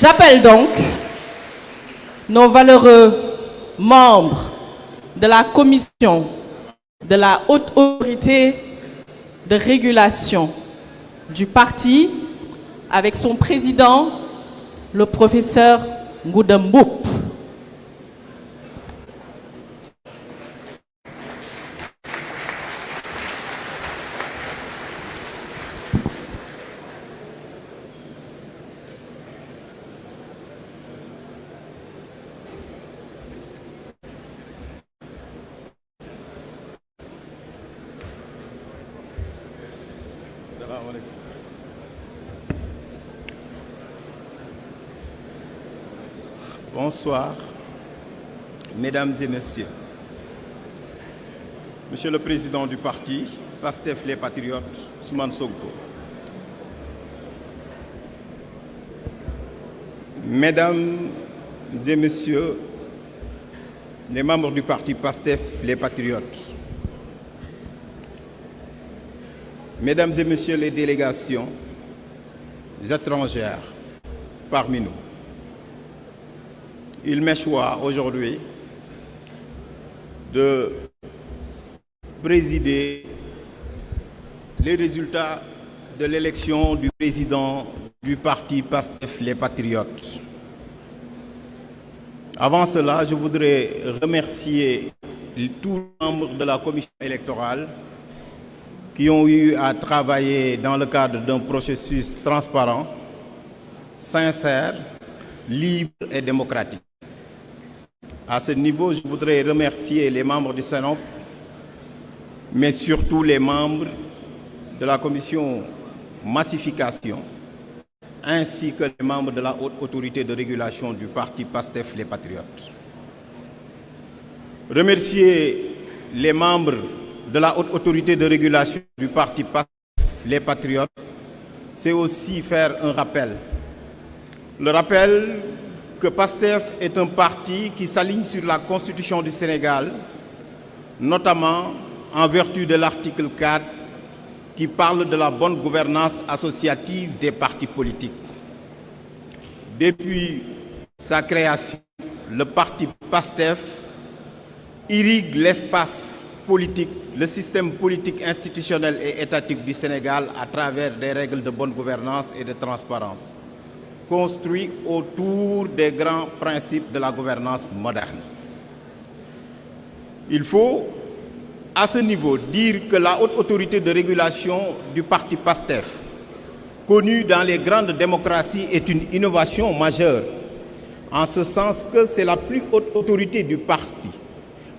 J'appelle donc nos valeureux membres de la commission de la haute autorité de régulation du parti avec son président, le professeur Ngouda Mboup. Bonsoir, mesdames et messieurs. Monsieur le Président du parti, Pastef les Patriotes, Ousmane Sonko. Mesdames et messieurs, les membres du parti Pastef les Patriotes. Mesdames et messieurs les délégations étrangères parmi nous. Il m'échoit aujourd'hui de présider les résultats de l'élection du président du parti Pastef les Patriotes. Avant cela, je voudrais remercier tous les membres de la commission électorale qui ont eu à travailler dans le cadre d'un processus transparent, sincère, libre et démocratique. À ce niveau, je voudrais remercier les membres du Sénat, mais surtout les membres de la commission massification, ainsi que les membres de la haute autorité de régulation du parti Pastef les Patriotes. Remercier les membres de la haute autorité de régulation du parti Pastef les Patriotes, c'est aussi faire un rappel. Le rappel que Pastef est un parti qui s'aligne sur la Constitution du Sénégal, notamment en vertu de l'article 4 qui parle de la bonne gouvernance associative des partis politiques. Depuis sa création, le parti Pastef irrigue l'espace politique, le système politique institutionnel et étatique du Sénégal à travers des règles de bonne gouvernance et de transparence, construit autour des grands principes de la gouvernance moderne. Il faut, à ce niveau, dire que la haute autorité de régulation du parti Pastef, connue dans les grandes démocraties, est une innovation majeure, en ce sens que c'est la plus haute autorité du parti,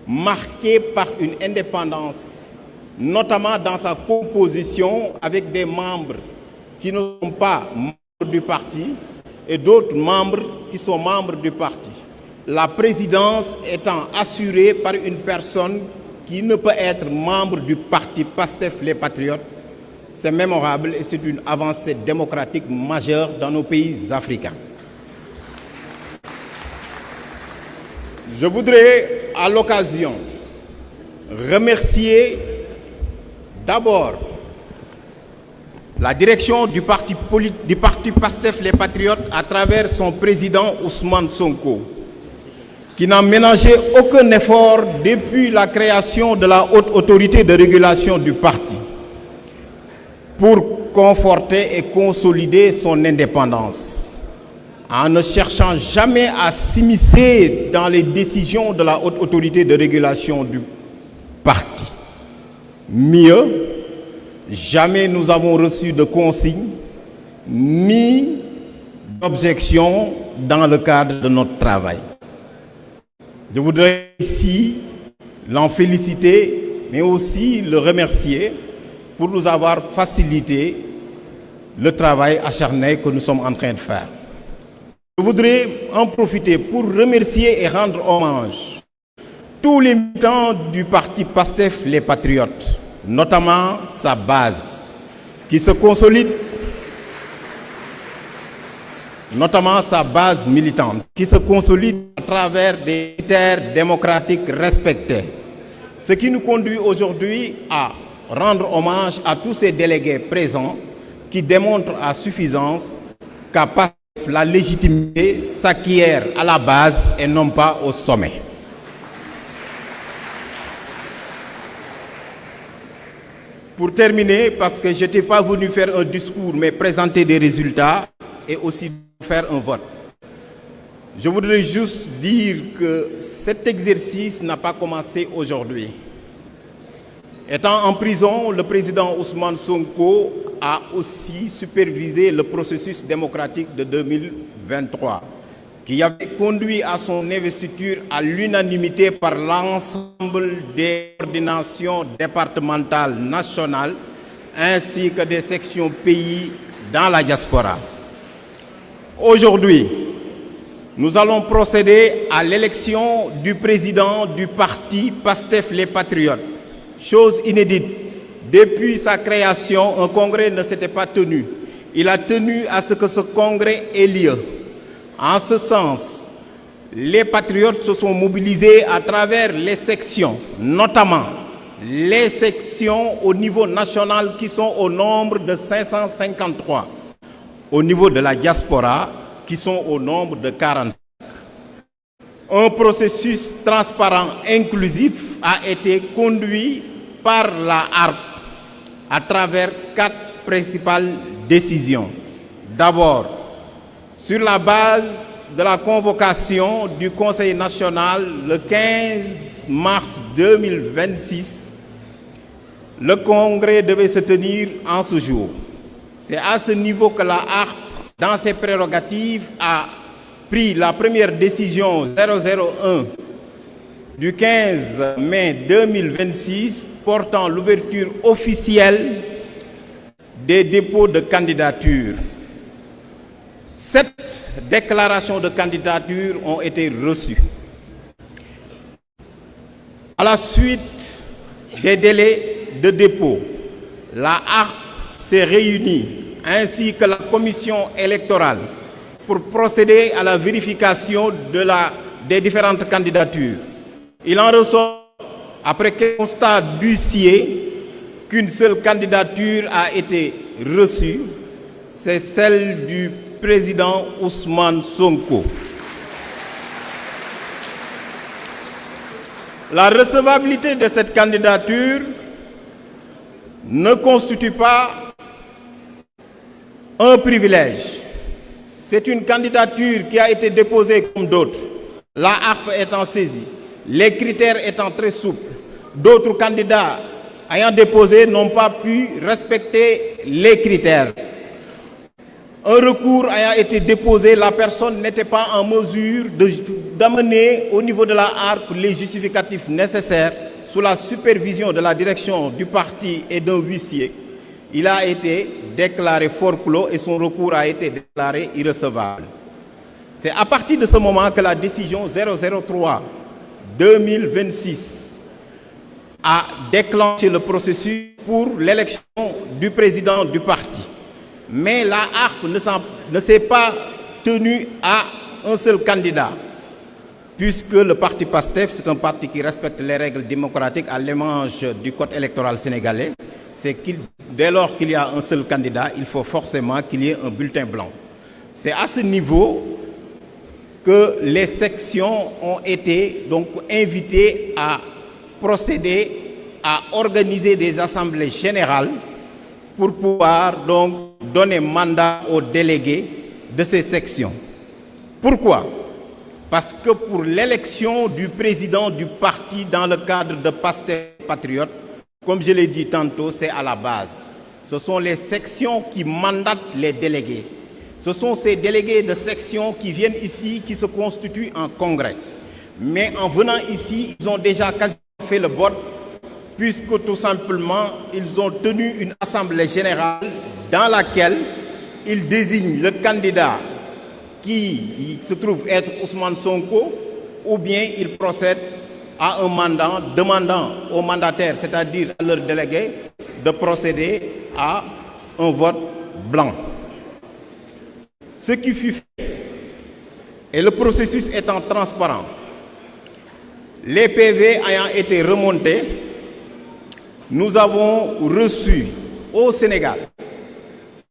marquée par une indépendance, notamment dans sa composition avec des membres qui ne sont pas membres du parti, et d'autres membres qui sont membres du parti. La présidence étant assurée par une personne qui ne peut être membre du parti Pastef les Patriotes, c'est mémorable et c'est une avancée démocratique majeure dans nos pays africains. Je voudrais à l'occasion remercier d'abord la direction du parti Pastef les Patriotes à travers son président Ousmane Sonko, qui n'a ménagé aucun effort depuis la création de la haute autorité de régulation du parti pour conforter et consolider son indépendance, en ne cherchant jamais à s'immiscer dans les décisions de la haute autorité de régulation du parti. Mieux, jamais nous avons reçu de consignes ni d'objections dans le cadre de notre travail. Je voudrais ici l'en féliciter, mais aussi le remercier pour nous avoir facilité le travail acharné que nous sommes en train de faire. Je voudrais en profiter pour remercier et rendre hommage tous les militants du parti Pastef les Patriotes, notamment sa base, qui se consolide, notamment sa base militante, qui se consolide à travers des critères démocratiques respectés. Ce qui nous conduit aujourd'hui à rendre hommage à tous ces délégués présents qui démontrent à suffisance qu'à Pastef, la légitimité s'acquiert à la base et non pas au sommet. Pour terminer, parce que je n'étais pas venu faire un discours, mais présenter des résultats et aussi faire un vote. Je voudrais juste dire que cet exercice n'a pas commencé aujourd'hui. Étant en prison, le président Ousmane Sonko a aussi supervisé le processus démocratique de 2023, qui avait conduit à son investiture à l'unanimité par l'ensemble des coordinations départementales nationales ainsi que des sections pays dans la diaspora. Aujourd'hui, nous allons procéder à l'élection du président du parti PASTEF Les Patriotes. Chose inédite, depuis sa création, un congrès ne s'était pas tenu. Il a tenu à ce que ce congrès ait lieu. En ce sens, les patriotes se sont mobilisés à travers les sections, notamment les sections au niveau national qui sont au nombre de 553, au niveau de la diaspora qui sont au nombre de 45. Un processus transparent, inclusif a été conduit par la HARP à travers 4 principales décisions. D'abord, sur la base de la convocation du Conseil national le 15 mars 2026, le congrès devait se tenir en ce jour. C'est à ce niveau que la HARP, dans ses prérogatives, a pris la première décision 001 du 15 mai 2026 portant l'ouverture officielle des dépôts de candidature. 7 déclarations de candidature ont été reçues. À la suite des délais de dépôt, la HARP s'est réunie ainsi que la commission électorale pour procéder à la vérification des différentes candidatures. Il en ressort, après constat d'huissier, qu'une seule candidature a été reçue, c'est celle du président Ousmane Sonko. La recevabilité de cette candidature ne constitue pas un privilège. C'est une candidature qui a été déposée comme d'autres, la HARP étant saisie, les critères étant très souples. D'autres candidats ayant déposé n'ont pas pu respecter les critères. Un recours ayant été déposé, la personne n'était pas en mesure d'amener au niveau de la HARP les justificatifs nécessaires sous la supervision de la direction du parti et d'un huissier. Il a été déclaré forclos et son recours a été déclaré irrecevable. C'est à partir de ce moment que la décision 003-2026 a déclenché le processus pour l'élection du président du parti. Mais la HARP ne s'est pas tenue à un seul candidat, puisque le parti PASTEF, c'est un parti qui respecte les règles démocratiques à l'image du code électoral sénégalais. C'est que dès lors qu'il y a un seul candidat, il faut forcément qu'il y ait un bulletin blanc. C'est à ce niveau que les sections ont été donc invitées à procéder à organiser des assemblées générales pour pouvoir donc donner mandat aux délégués de ces sections. Pourquoi? Parce que pour l'élection du président du parti dans le cadre de PASTEF Patriote, comme je l'ai dit tantôt, c'est à la base. Ce sont les sections qui mandatent les délégués. Ce sont ces délégués de section qui viennent ici, qui se constituent en congrès. Mais en venant ici, ils ont déjà quasiment fait le vote, puisque tout simplement, ils ont tenu une assemblée générale dans laquelle ils désignent le candidat qui se trouve être Ousmane Sonko, ou bien ils procèdent à un mandat demandant aux mandataires, c'est-à-dire à leurs délégués, de procéder à un vote blanc. Ce qui fut fait, et le processus étant transparent, les PV ayant été remontés, nous avons reçu au Sénégal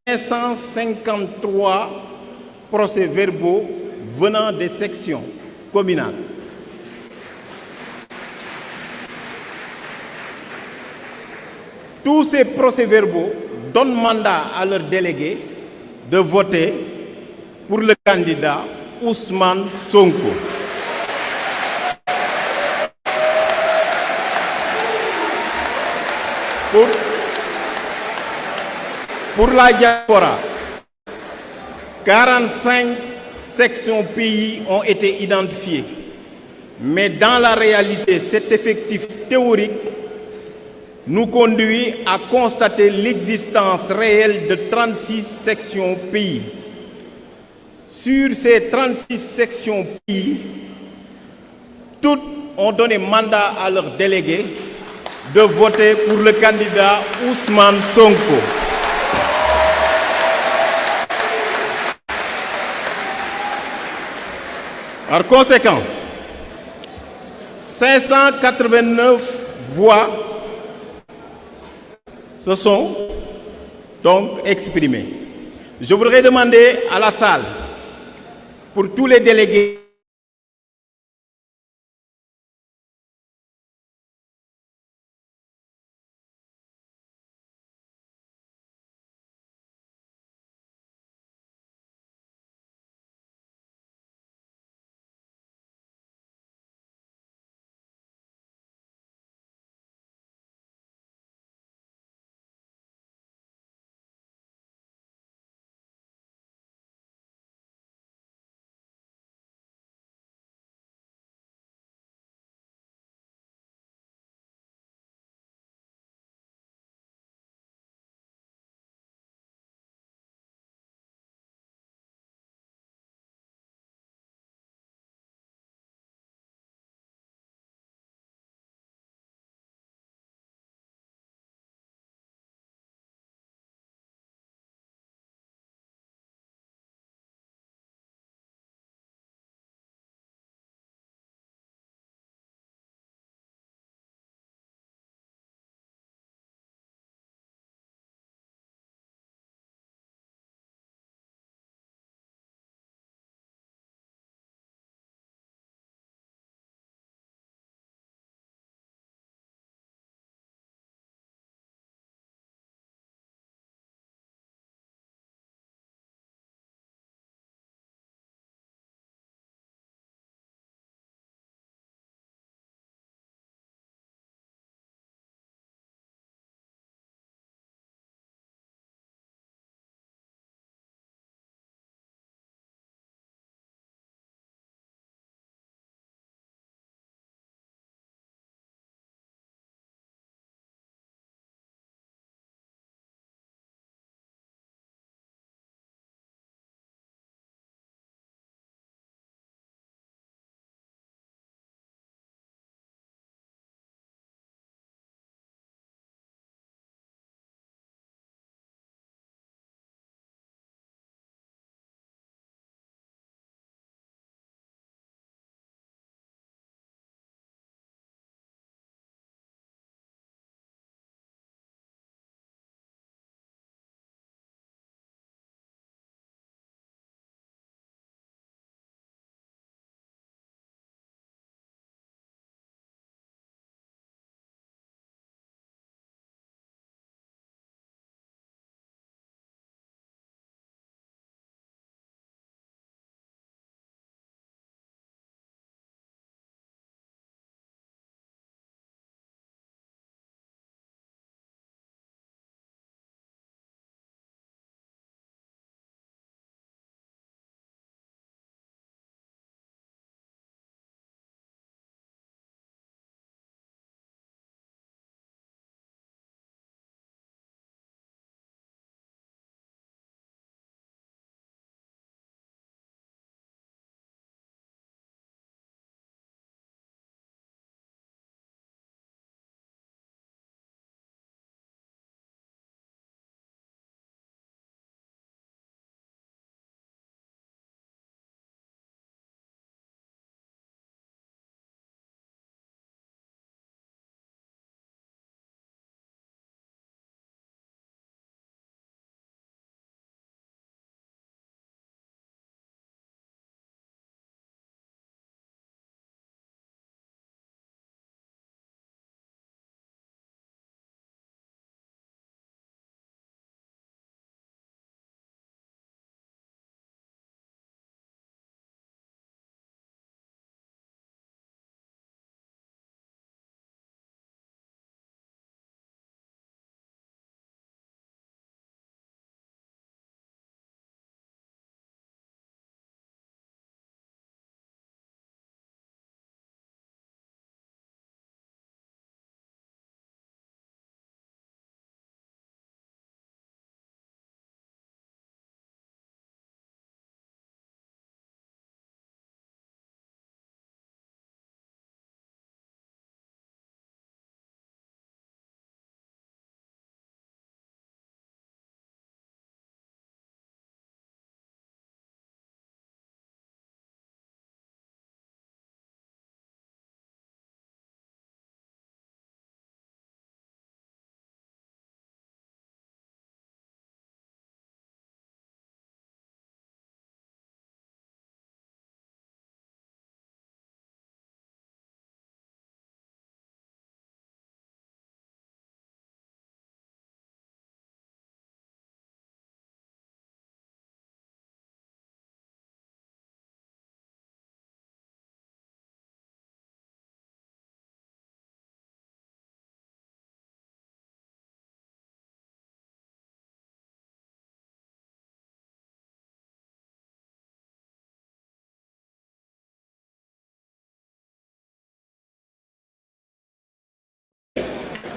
553 procès-verbaux venant des sections communales. Tous ces procès-verbaux donnent mandat à leurs délégués de voter pour le candidat Ousmane Sonko. Pour la diaspora, 45 sections pays ont été identifiées. Mais dans la réalité, cet effectif théorique nous conduit à constater l'existence réelle de 36 sections pays. Sur ces 36 sections pays, toutes ont donné mandat à leurs délégués de voter pour le candidat Ousmane Sonko. Par conséquent, 589 voix se sont donc exprimées. Je voudrais demander à la salle, pour tous les délégués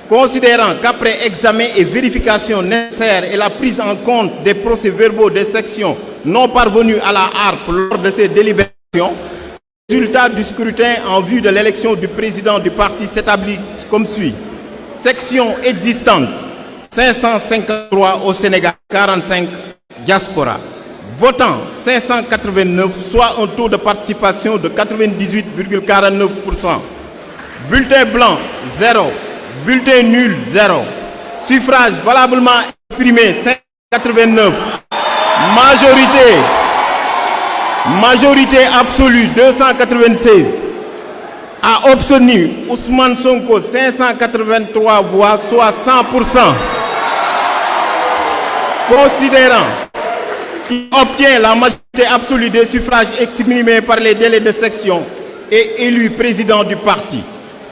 Considérant qu'après examen et vérification nécessaires et la prise en compte des procès-verbaux des sections non parvenues à la harpe lors de ces délibérations, le résultat du scrutin en vue de l'élection du président du parti s'établit comme suit. Section existante, 553 au Sénégal, 45 diaspora. Votant 589, soit un taux de participation de 98,49%. Bulletin blanc, 0. Bulletin nul, 0. Suffrage valablement exprimé, 589. Majorité absolue, 296. A obtenu Ousmane Sonko, 583 voix, soit 100%. Considérant qu'il obtient la majorité absolue des suffrages exprimés par les délais de section et élu président du parti.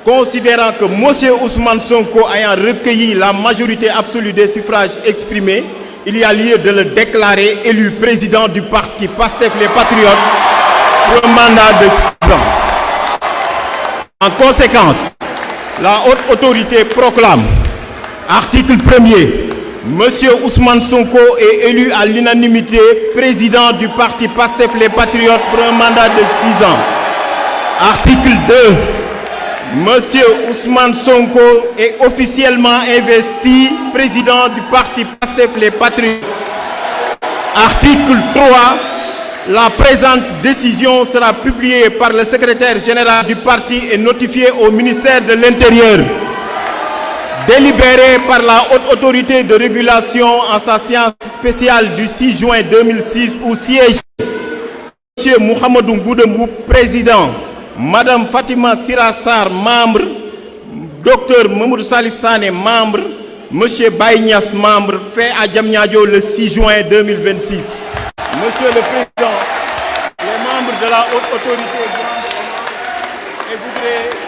Considérant que M. Ousmane Sonko ayant recueilli la majorité absolue des suffrages exprimés, il y a lieu de le déclarer élu président du parti PASTEF les Patriotes pour un mandat de 6 ans. En conséquence, la haute autorité proclame, article 1er, M. Ousmane Sonko est élu à l'unanimité président du parti PASTEF les Patriotes pour un mandat de 6 ans. Article 2. Monsieur Ousmane Sonko est officiellement investi président du parti PASTEF les Patriotes. Article 3. La présente décision sera publiée par le secrétaire général du parti et notifiée au ministère de l'Intérieur. Délibéré par la haute autorité de régulation en sa séance spéciale du 6 juin 2006 où siège M. Mohamedou Goudembou, président, Madame Fatima Sirassar, membre, Dr Mamoudou Salif Sané, membre, M. Baïnias, membre, fait à Diamniadio le 6 juin 2026. Monsieur le Président, les membres de la haute autorité, et voudrais